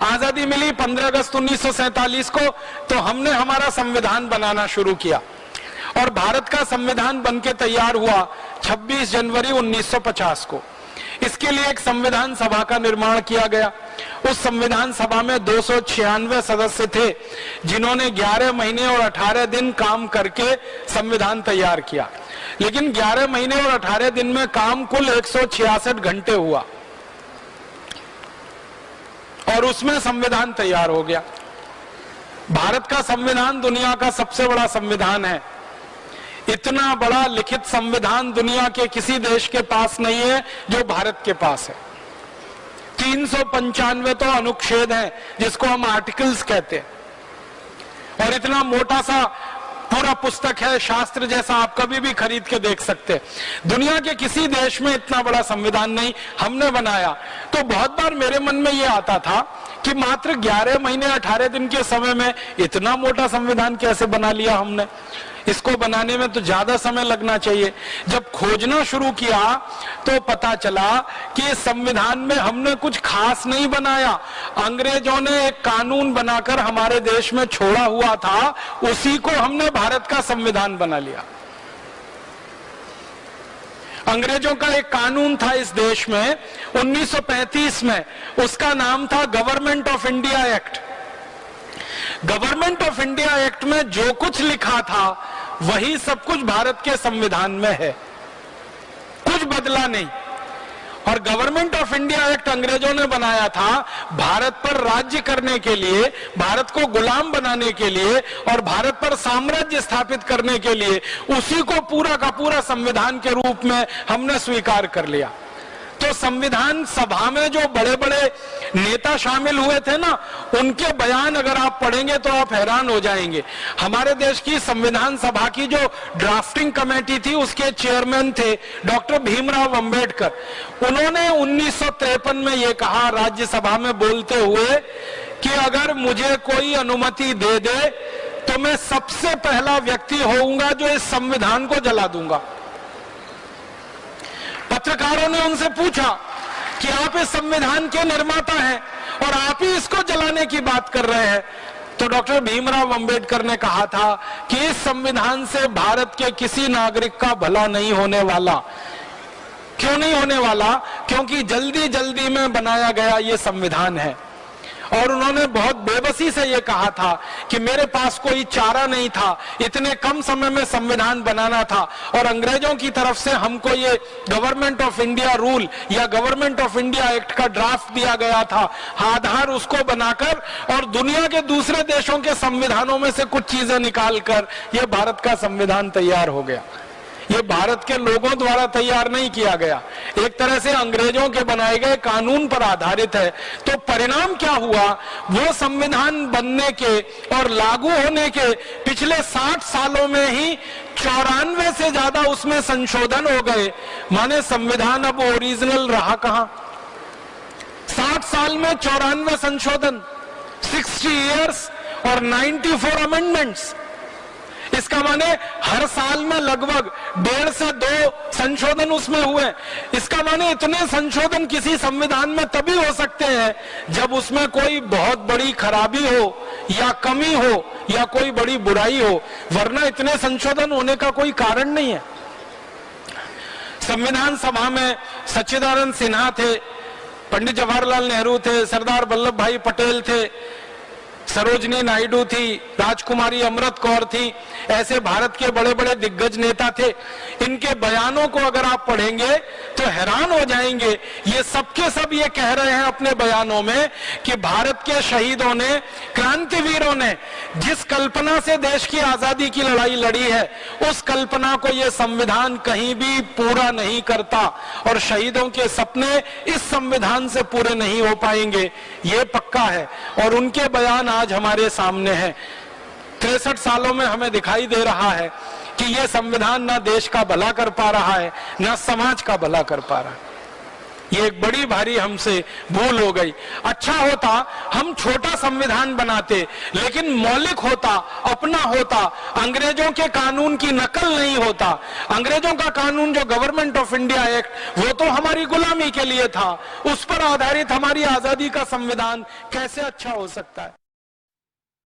आजादी मिली 15 अगस्त 1947 को, तो हमने हमारा संविधान बनाना शुरू किया और भारत का संविधान बनके तैयार हुआ 26 जनवरी 1950 को। इसके लिए एक संविधान सभा का निर्माण किया गया। उस संविधान सभा में 296 सदस्य थे, जिन्होंने 11 महीने और 18 दिन काम करके संविधान तैयार किया। लेकिन 11 महीने और 18 दिन में काम कुल 166 घंटे हुआ और उसमें संविधान तैयार हो गया। भारत का संविधान दुनिया का सबसे बड़ा संविधान है। इतना बड़ा लिखित संविधान दुनिया के किसी देश के पास नहीं है जो भारत के पास है। 395 तो अनुच्छेद हैं, जिसको हम आर्टिकल्स कहते हैं, और इतना मोटा सा पूरा पुस्तक है, शास्त्र जैसा, आप कभी भी खरीद के देख सकते हैं। दुनिया के किसी देश में इतना बड़ा संविधान नहीं, हमने बनाया। तो बहुत बार मेरे मन में यह आता था कि मात्र 11 महीने 18 दिन के समय में इतना मोटा संविधान कैसे बना लिया हमने। इसको बनाने में तो ज्यादा समय लगना चाहिए। जब खोजना शुरू किया तो पता चला कि इस संविधान में हमने कुछ खास नहीं बनाया। अंग्रेजों ने एक कानून बनाकर हमारे देश में छोड़ा हुआ था, उसी को हमने भारत का संविधान बना लिया। अंग्रेजों का एक कानून था इस देश में 1935 में, उसका नाम था government of India act. Government of India act में जो कुछ लिखा था वही सब कुछ भारत के संविधान में है, कुछ बदला नहीं। और गवर्नमेंट ऑफ इंडिया एक्ट अंग्रेजों ने बनाया था भारत पर राज्य करने के लिए, भारत को गुलाम बनाने के लिए और भारत पर साम्राज्य स्थापित करने के लिए। उसी को पूरा का पूरा संविधान के रूप में हमने स्वीकार कर लिया। तो संविधान सभा में जो बड़े बड़े नेता शामिल हुए थे ना, उनके बयान अगर आप पढ़ेंगे तो आप हैरान हो जाएंगे। हमारे देश की संविधान सभा की जो ड्राफ्टिंग कमेटी थी, उसके चेयरमैन थे डॉक्टर भीमराव अंबेडकर। उन्होंने 1953 में ये कहा राज्यसभा में बोलते हुए कि अगर मुझे कोई अनुमति दे दे तो मैं सबसे पहला व्यक्ति होऊंगा जो इस संविधान को जला दूंगा। पत्रकारों ने उनसे पूछा कि आप इस संविधान के निर्माता हैं और आप ही इसको जलाने की बात कर रहे हैं। तो डॉक्टर भीमराव अंबेडकर ने कहा था कि इस संविधान से भारत के किसी नागरिक का भला नहीं होने वाला। क्यों नहीं होने वाला? क्योंकि जल्दी जल्दी में बनाया गया ये संविधान है। और उन्होंने बहुत बेबसी से ये कहा था कि मेरे पास कोई चारा नहीं था, इतने कम समय में संविधान बनाना था और अंग्रेजों की तरफ से हमको ये गवर्नमेंट ऑफ इंडिया रूल या गवर्नमेंट ऑफ इंडिया एक्ट का ड्राफ्ट दिया गया था। आधार उसको बनाकर और दुनिया के दूसरे देशों के संविधानों में से कुछ चीजें निकालकर ये भारत का संविधान तैयार हो गया। ये भारत के लोगों द्वारा तैयार नहीं किया गया, एक तरह से अंग्रेजों के बनाए गए कानून पर आधारित है। तो परिणाम क्या हुआ? वो संविधान बनने के और लागू होने के पिछले 60 सालों में ही 94 से ज्यादा उसमें संशोधन हो गए। माने संविधान अब ओरिजिनल रहा कहां? 60 साल में 94 संशोधन, 60 इयर्स और 94 अमेंडमेंट्स। इसका माने हर साल में लगभग 1.5 से 2 संशोधन उसमें हुए। इसका माने इतने संशोधन किसी संविधान में तभी हो सकते हैं जब उसमें कोई बहुत बड़ी खराबी हो या कमी हो या कोई बड़ी बुराई हो, वरना इतने संशोधन होने का कोई कारण नहीं है। संविधान सभा में सच्चिदानंद सिन्हा थे, पंडित जवाहरलाल नेहरू थे, सरदार वल्लभ भाई पटेल थे, सरोजनी नायडू थी, राजकुमारी अमृत कौर थी। ऐसे भारत के बड़े बड़े दिग्गज नेता थे। इनके बयानों को अगर आप पढ़ेंगे तो हैरान हो जाएंगे। ये सबके सब ये कह रहे हैं अपने बयानों में कि भारत के शहीदों ने, क्रांतिवीरों ने जिस कल्पना से देश की आजादी की लड़ाई लड़ी है, उस कल्पना को ये संविधान कहीं भी पूरा नहीं करता और शहीदों के सपने इस संविधान से पूरे नहीं हो पाएंगे, ये पक्का है। और उनके बयान आज हमारे सामने है। 63 सालों में हमें दिखाई दे रहा है कि यह संविधान ना देश का भला कर पा रहा है, ना समाज का भला कर पा रहा है। ये एक बड़ी भारी हमसे भूल हो गई। अच्छा होता हम छोटा संविधान बनाते, लेकिन मौलिक होता, अपना होता, अंग्रेजों के कानून की नकल नहीं होता। अंग्रेजों का कानून जो गवर्नमेंट ऑफ इंडिया एक्ट, वो तो हमारी गुलामी के लिए था, उस पर आधारित हमारी आजादी का संविधान कैसे अच्छा हो सकता है।